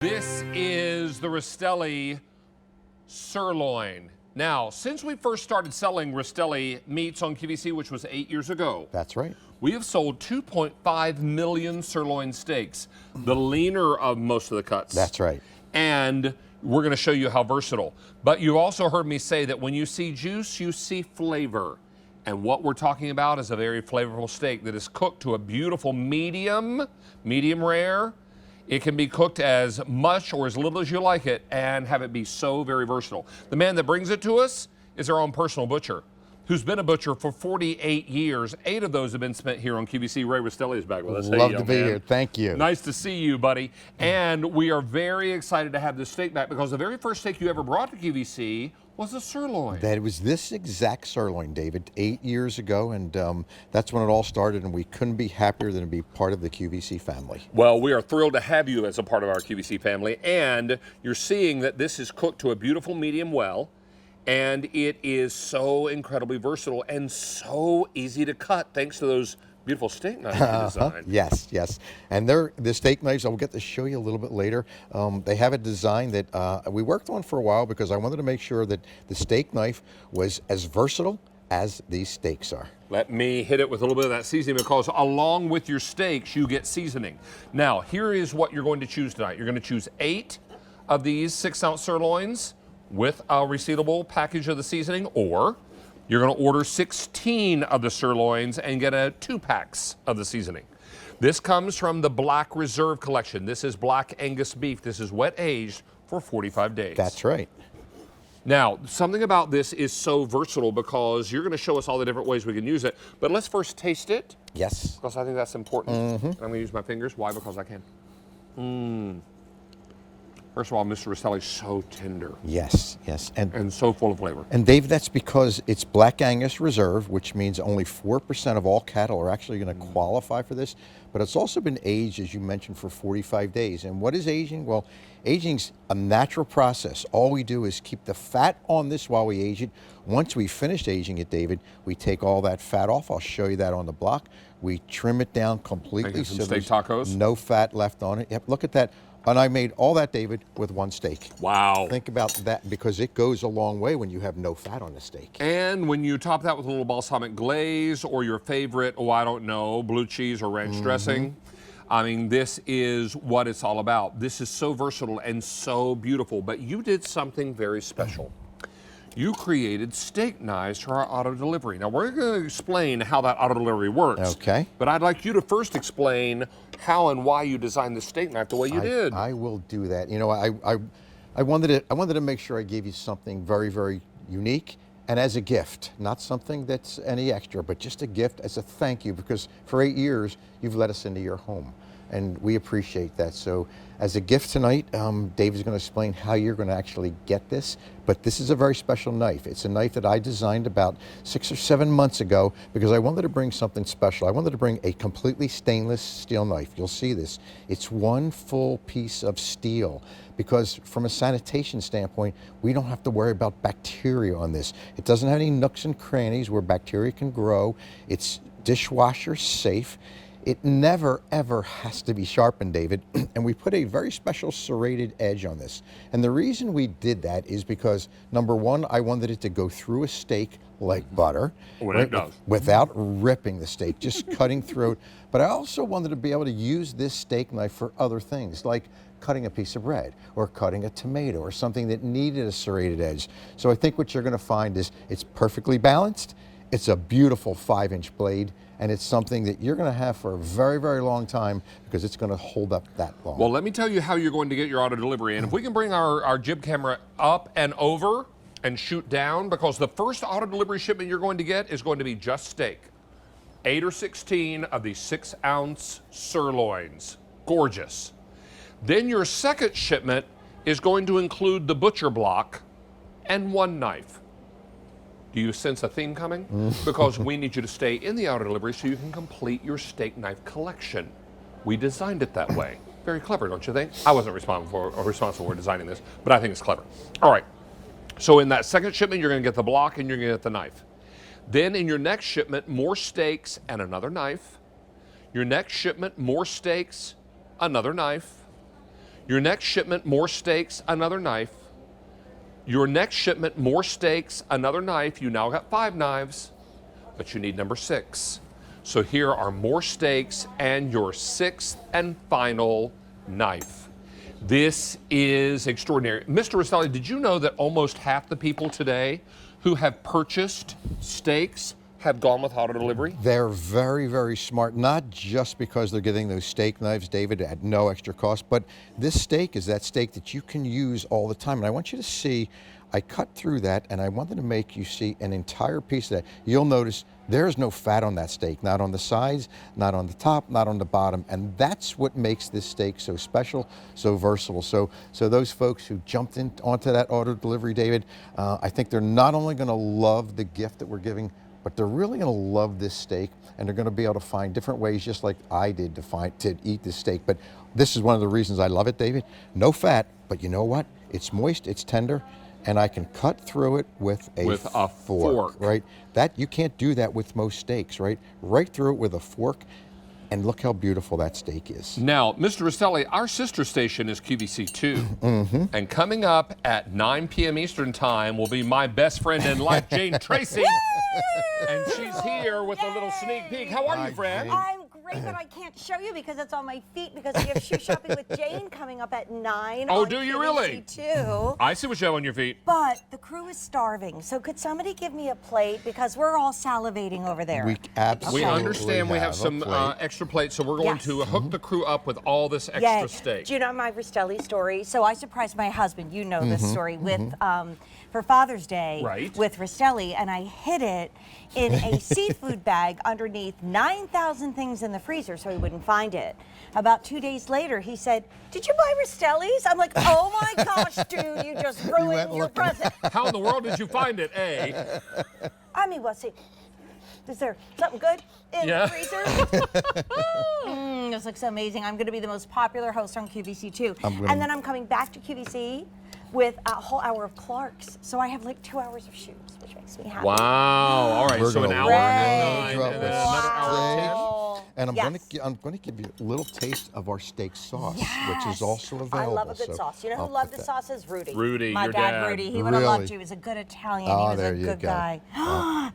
This is the Rastelli Sirloin. Now, since we first started selling Rastelli meats on QVC, which was 8 years ago, that's right, we have sold 2.5 million sirloin steaks, the leaner of most of the cuts. that's right. And we're going to show you how versatile. But you also heard me say that when you see juice, you see flavor. And what we're talking about is a very flavorful steak that is cooked to a beautiful medium rare. It can be cooked as much or as little as you like it and have it be so very versatile. The man that brings it to us is our own personal butcher, who's been a butcher for 48 years. 8 of those have been spent here on QVC. Ray Rastelli is back with us. Love to be here. Thank you. Nice to see you, buddy. And we are very excited to have this steak back because the very first steak you ever brought to QVC was a sirloin. That was this exact sirloin, David, 8 years ago, and that's when it all started, and we couldn't be happier than to be part of the QVC family. Well, we are thrilled to have you as a part of our QVC family, and you're seeing that this is cooked to a beautiful medium well, and it is so incredibly versatile and so easy to cut thanks to those beautiful steak knives you designed. Yes, yes. And the steak knives, I'll get to show you a little bit later. They have a design that we worked on for a while because I wanted to make sure that the steak knife was as versatile as these steaks are. Let me hit it with a little bit of that seasoning because along with your steaks, you get seasoning. Now, here is what you're going to choose tonight. You're going to choose 8 of these 6-ounce sirloins with a resealable package of the seasoning, or you're going to order 16 of the sirloins and get 2 packs of the seasoning. This comes from the Black Reserve collection. This is black Angus beef. This is wet aged for 45 days. That's right. Now, something about this is so versatile because you're going to show us all the different ways we can use it. But let's first taste it. Yes. Because I think that's important. I'm going to use my fingers. Why? Because I can. First of all, Mr. Rastelli's so tender. Yes, yes. And so full of flavor. And Dave, that's because it's Black Angus Reserve, which means only 4% of all cattle are actually going to qualify for this. But it's also been aged, as you mentioned, for 45 days. And what is aging? Well, aging's a natural process. All we do is keep the fat on this while we age it. Once we finish aging it, David, we take all that fat off. I'll show you that on the block. We trim it down completely so steak tacos. No fat left on it. Yep, look at that. And I made all that, David, with 1 steak. Wow. Think about that, because it goes a long way when you have no fat on the steak. And when you top that with a little balsamic glaze or your favorite, I don't know, blue cheese or ranch dressing, I mean, this is what it's all about. This is so versatile and so beautiful, but you did something very special. You created steak knives for our auto delivery. Now, we're going to explain how that auto delivery works. Okay. But I'd like you to first explain how and why you designed the steak knife the way you did. I will do that. You know, I wanted to make sure I gave you something very, very unique and as a gift, not something that's any extra, but just a gift as a thank you, because for 8 years, you've let us into your home. And we appreciate that. So as a gift tonight, Dave is going to explain how you're going to actually get this. But this is a very special knife. It's a knife that I designed about 6 or 7 months ago because I wanted to bring something special. I wanted to bring a completely stainless steel knife. You'll see this. It's one full piece of steel because from a sanitation standpoint, we don't have to worry about bacteria on this. It doesn't have any nooks and crannies where bacteria can grow. It's dishwasher safe. It never, ever has to be sharpened, David. And we put a very special serrated edge on this. And the reason we did that is because, number one, I wanted it to go through a steak like butter. It does. Without ripping the steak, just cutting through it. But I also wanted to be able to use this steak knife for other things, like cutting a piece of bread or cutting a tomato or something that needed a serrated edge. So I think what you're going to find is it's perfectly balanced. It's a beautiful 5-inch blade, and it's something that you're going to have for a very, very long time because it's going to hold up that long. Well, let me tell you how you're going to get your auto delivery. And if we can bring our jib camera up and over and shoot down, because the first auto delivery shipment you're going to get is going to be just steak. 8 or 16 of these 6-ounce sirloins. Gorgeous. Then your second shipment is going to include the butcher block and 1 knife. Do you sense a theme coming? Because we need you to stay in the auto delivery so you can complete your steak knife collection. We designed it that way. Very clever, don't you think? I wasn't responsible for designing this, but I think it's clever. All right. So in that second shipment, you're going to get the block and you're going to get the knife. Then in your next shipment, more steaks and another knife. Your next shipment, more steaks, another knife. Your next shipment, more steaks, another knife. Your next shipment, more steaks, another knife. You now got 5 knives, but you need number 6. So here are more steaks and your 6th and final knife. This is extraordinary. Mr. Rastelli, did you know that almost half the people today who have purchased steaks have gone with auto delivery? They're very, very smart, not just because they're getting those steak knives, David, at no extra cost, but this steak is that steak that you can use all the time. And I want you to see, I cut through that and I wanted to make you see an entire piece of that. You'll notice there's no fat on that steak, not on the sides, not on the top, not on the bottom. And that's what makes this steak so special, so versatile. So those folks who jumped onto that auto delivery, David, I think they're not only gonna love the gift that we're giving, but they're really gonna love this steak, and they're gonna be able to find different ways, just like I did, to eat this steak. But this is one of the reasons I love it, David. No fat, but you know what? It's moist, it's tender, and I can cut through it with a fork, right? That you can't do that with most steaks, right? Right through it with a fork, and look how beautiful that steak is. Now, Mr. Rastelli, our sister station is QVC2, and coming up at 9 p.m. Eastern Time will be my best friend in life, Jane Tracy, and she's here with a little sneak peek. How are you, friend? I'm great, but I can't show you because it's on my feet because we have shoe shopping with Jane coming up at 9. Oh, on do you really? QVC2. I see what you have on your feet. But the crew is starving, so could somebody give me a plate because we're all salivating over there. We absolutely We understand we have some plate. extra plates, so we're going Yes. to hook the crew up with all this Yay. extra steak. Do you know my Rastelli story? So I surprised my husband, you know this story, with for Father's Day Right. with Rastelli, and I hid it in a seafood bag underneath 9,000 things in the freezer so he wouldn't find it. About 2 days later, he said, "Did you buy Rastelli's?" I'm like, "Oh my gosh, dude, you just ruined your present." How in the world did you find it, A? I mean, what's it? Is there something good in Yeah. the freezer? This looks amazing. I'm going to be the most popular host on QVC2. And then I'm coming back to QVC with a whole hour of Clark's. So I have like 2 hours of shoots, which makes me happy. Wow. All right, We're so an gonna hour and raise 9, up and with then another hour steak. 10. And I'm Yes. going to give you a little taste of our steak sauce, which is also available. I love a good so sauce. You know I'll who loved put the that- sauces? Rudy. Rudy, My your dad, dad. Rudy. He would have Really? loved you. He was a good Italian. Oh, he was there a you good go. guy.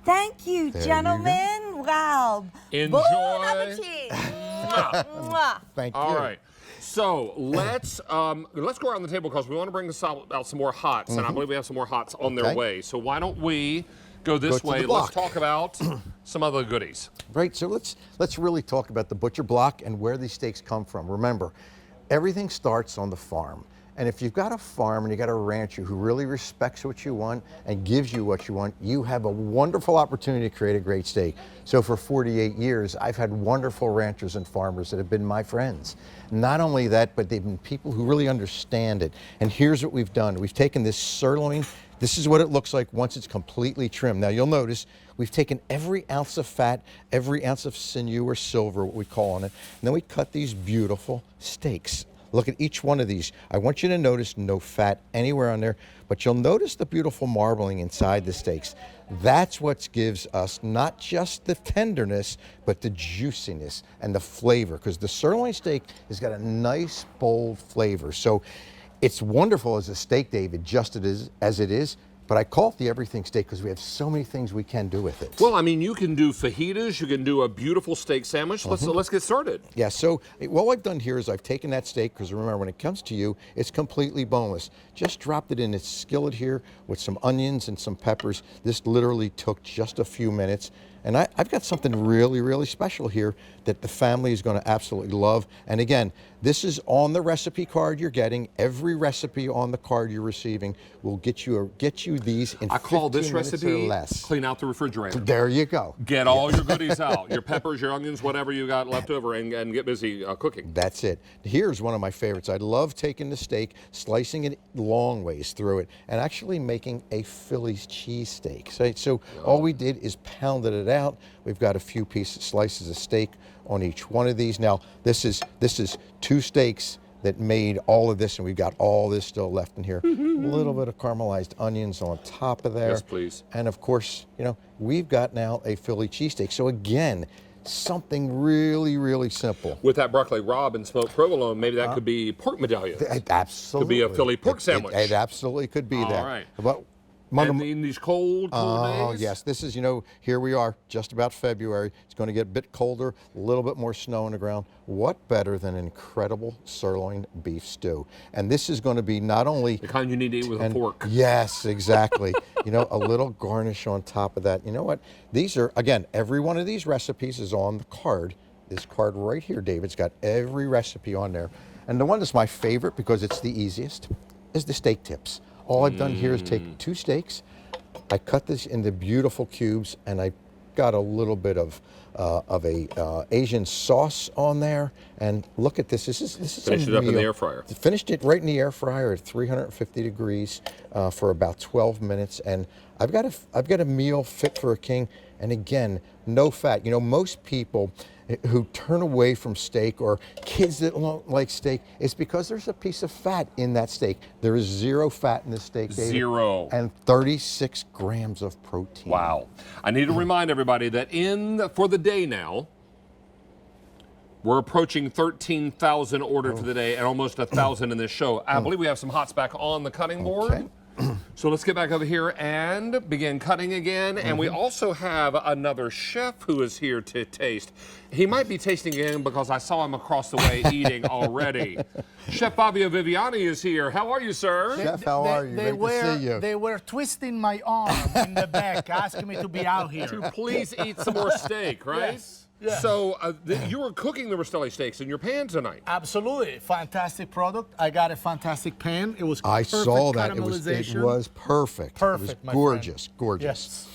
Thank you, you go. gentlemen. Wow. Enjoy. Bon appetit. Mwah, mwah. Thank you. All right. So let's go around the table because we want to bring out some more hots, and I believe we have some more hots on their Okay. way. So why don't we go this to way? the Let's block. talk about some other goodies. Right, so let's really talk about the butcher block and where these steaks come from. Remember, everything starts on the farm. And if you've got a farm and you got a rancher who really respects what you want and gives you what you want, you have a wonderful opportunity to create a great steak. So for 48 years, I've had wonderful ranchers and farmers that have been my friends. Not only that, but they've been people who really understand it. And here's what we've done. We've taken this sirloin. This is what it looks like once it's completely trimmed. Now you'll notice we've taken every ounce of fat, every ounce of sinew or silver, what we call on it, and then we cut these beautiful steaks. Look at each one of these. I want you to notice no fat anywhere on there, but you'll notice the beautiful marbling inside the steaks. That's what gives us not just the tenderness, but the juiciness and the flavor, because the sirloin steak has got a nice, bold flavor. So it's wonderful as a steak, David, just as it is, but I call it the everything steak because we have so many things we can do with it. Well, I mean, you can do fajitas, you can do a beautiful steak sandwich. Let's get started. Yeah, so what I've done here is I've taken that steak, because remember, when it comes to you, it's completely boneless. Just dropped it in its skillet here with some onions and some peppers. This literally took just a few minutes. And I've got something really, really special here that the family is going to absolutely love. And again, this is on the recipe card you're getting. Every recipe on the card you're receiving will get you these in 15 I call this minutes recipe or less. clean out the refrigerator. There you go. Get all your goodies out, your peppers, your onions, whatever you got left over, and get busy cooking. That's it. Here's one of my favorites. I love taking the steak, slicing it long ways through it, and actually making a Philly cheesesteak. So all we did is pounded it out. We've got a few slices of steak on each one of these. Now, this is 2 steaks that made all of this, and we've got all this still left in here. A little bit of caramelized onions on top of there. Yes, please. And of course, you know, we've got now a Philly cheesesteak. So again, something really, really simple. With that broccoli rabe and smoked provolone, maybe that could be pork medallions. It absolutely. Could be a Philly pork sandwich. It absolutely could be that. All right. But And in these cold oh days? yes, this is, here we are, just about February. It's going to get a bit colder, a little bit more snow on the ground. What better than an incredible sirloin beef stew? And this is going to be not only The kind you need to eat with a fork. Yes, exactly. A little garnish on top of that. You know what? These are, again, every one of these recipes is on the card. This card right here, David's got every recipe on there. And the one that's my favorite, because it's the easiest, is the steak tips. All I've done here is take 2 steaks, I cut this into beautiful cubes, and I got a little bit of a Asian sauce on there. And look at this. This is Finish it up in the air fryer. Finished it right in the air fryer at 350 degrees for about 12 minutes. And I've got a meal fit for a king. And again, no fat. Most people who turn away from steak, or kids that don't like steak, it's because there's a piece of fat in that steak. There is 0 fat in the steak, David. 0. And 36 grams of protein. Wow. I need to remind everybody that for the day now, we're approaching 13,000 ordered for the day and almost 1,000 in this show. I believe we have some hots back on the cutting board. Okay. So let's get back over here and begin cutting again. And we also have another chef who is here to taste. He might be tasting again because I saw him across the way eating already. Chef Fabio Viviani is here. How are you, sir? Chef, how are you? Great to see you. They were twisting my arm in the back, asking me to be out here. To please eat some more steak, right? Yes. Yeah. So you were cooking the Rastelli steaks in your pan tonight. Absolutely. Fantastic product. I got a fantastic pan. It was I perfect saw that. It caramelization. was perfect. Perfect, It my was gorgeous, friend. gorgeous. Yes.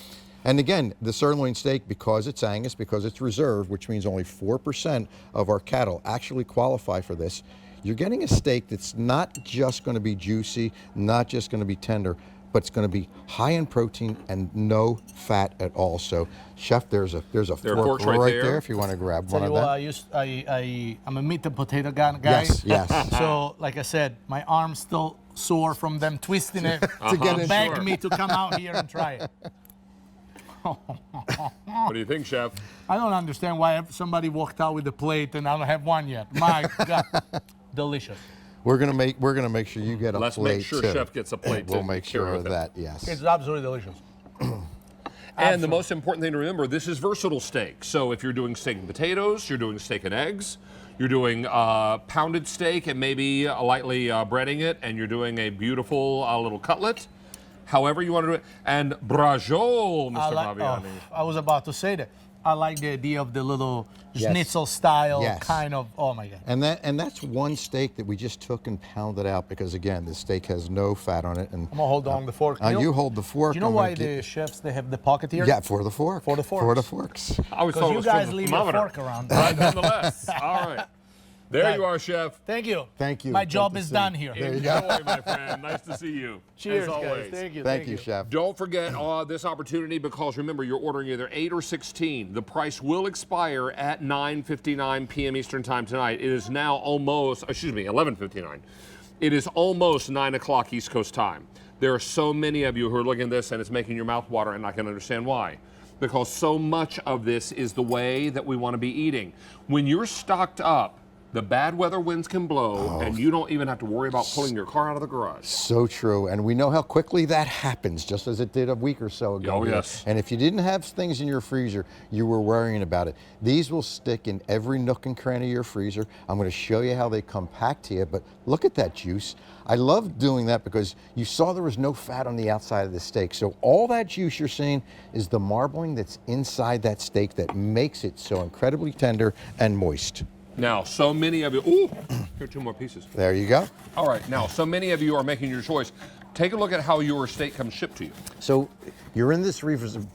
And again, the sirloin steak, because it's Angus, because it's reserved, which means only 4% of our cattle actually qualify for this, you're getting a steak that's not just going to be juicy, not just going to be tender, but it's going to be high in protein and no fat at all. So, Chef, there's a fork right there if you want to grab one of them. I'm a meat and potato guy. Yes, yes. So, like I said, my arm's still sore from them twisting it To get in. beg me to come out here and try it. What do you think, Chef? I don't understand why somebody walked out with a plate and I don't have one yet. My God, delicious. We're gonna make sure you get a Let's plate make sure too. Chef gets a plate. We'll to make take sure care of it. that. Yes. It's absolutely delicious. And the most important thing to remember, this is versatile steak. So if you're doing steak and potatoes, you're doing steak and eggs, you're doing pounded steak and maybe lightly breading it, and you're doing a beautiful little cutlet, however you want to do it. And brajol, Mr. Fabiani. I was about to say that. I like the idea of the little Yes. schnitzel style Yes. kind of, oh my God. And that's one steak that we just took and pounded out because, again, the steak has no fat on it. And I'm gonna hold on the fork. you hold the fork. Do you know I'm why gonna the chefs, they have the pocket here? Yeah, for the fork. For the forks. For the forks. I always Because thought it you was guys from the leave your thermometer. fork around. But nonetheless. All right. There Right. you are, Chef. Thank you. Thank you. My Good job to is see done you. here. There you go. Enjoy, my friend. Nice to see you. Cheers, as guys. always. Thank you. Thank you, Chef. Don't forget this opportunity, because remember, you're ordering either 8 or 16. The price will expire at 9:59 p.m. Eastern Time tonight. It is now almost, 11:59. It is almost 9 o'clock East Coast time. There are so many of you who are looking at this and it's making your mouth water, and I can understand why. Because so much of this is the way that we want to be eating. When you're stocked up, the bad weather winds can blow, and you don't even have to worry about pulling your car out of the garage. So true. And we know how quickly that happens, just as it did a week or so ago. Oh, yes. And if you didn't have things in your freezer, you were worrying about it. These will stick in every nook and cranny of your freezer. I'm going to show you how they come packed here, but look at that juice. I love doing that because you saw there was no fat on the outside of the steak. So all that juice you're seeing is the marbling that's inside that steak that makes it so incredibly tender and moist. Now, so many of you, ooh, here are 2 more pieces. There you go. All right, now, so many of you are making your choice. Take a look at how your steak comes shipped to you. So you're in this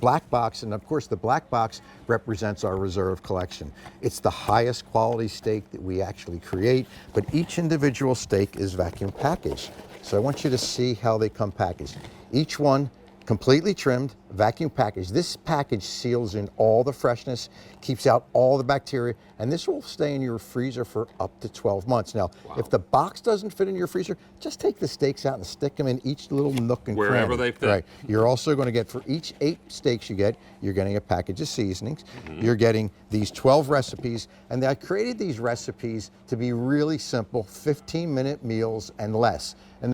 black box, and of course the black box represents our reserve collection. It's the highest quality steak that we actually create, but each individual steak is vacuum packaged. So I want you to see how they come packaged. Each one completely trimmed, vacuum packaged. This package seals in all the freshness, keeps out all the bacteria, and this will stay in your freezer for up to 12 months. Now, if the box doesn't fit in your freezer, just take the steaks out and stick them in each little nook and Wherever cranny. they fit. Right. You're also going to get, for each 8 steaks you get, you're getting a package of seasonings. You're getting these 12 recipes, and I created these recipes to be really simple, 15-minute meals and less. And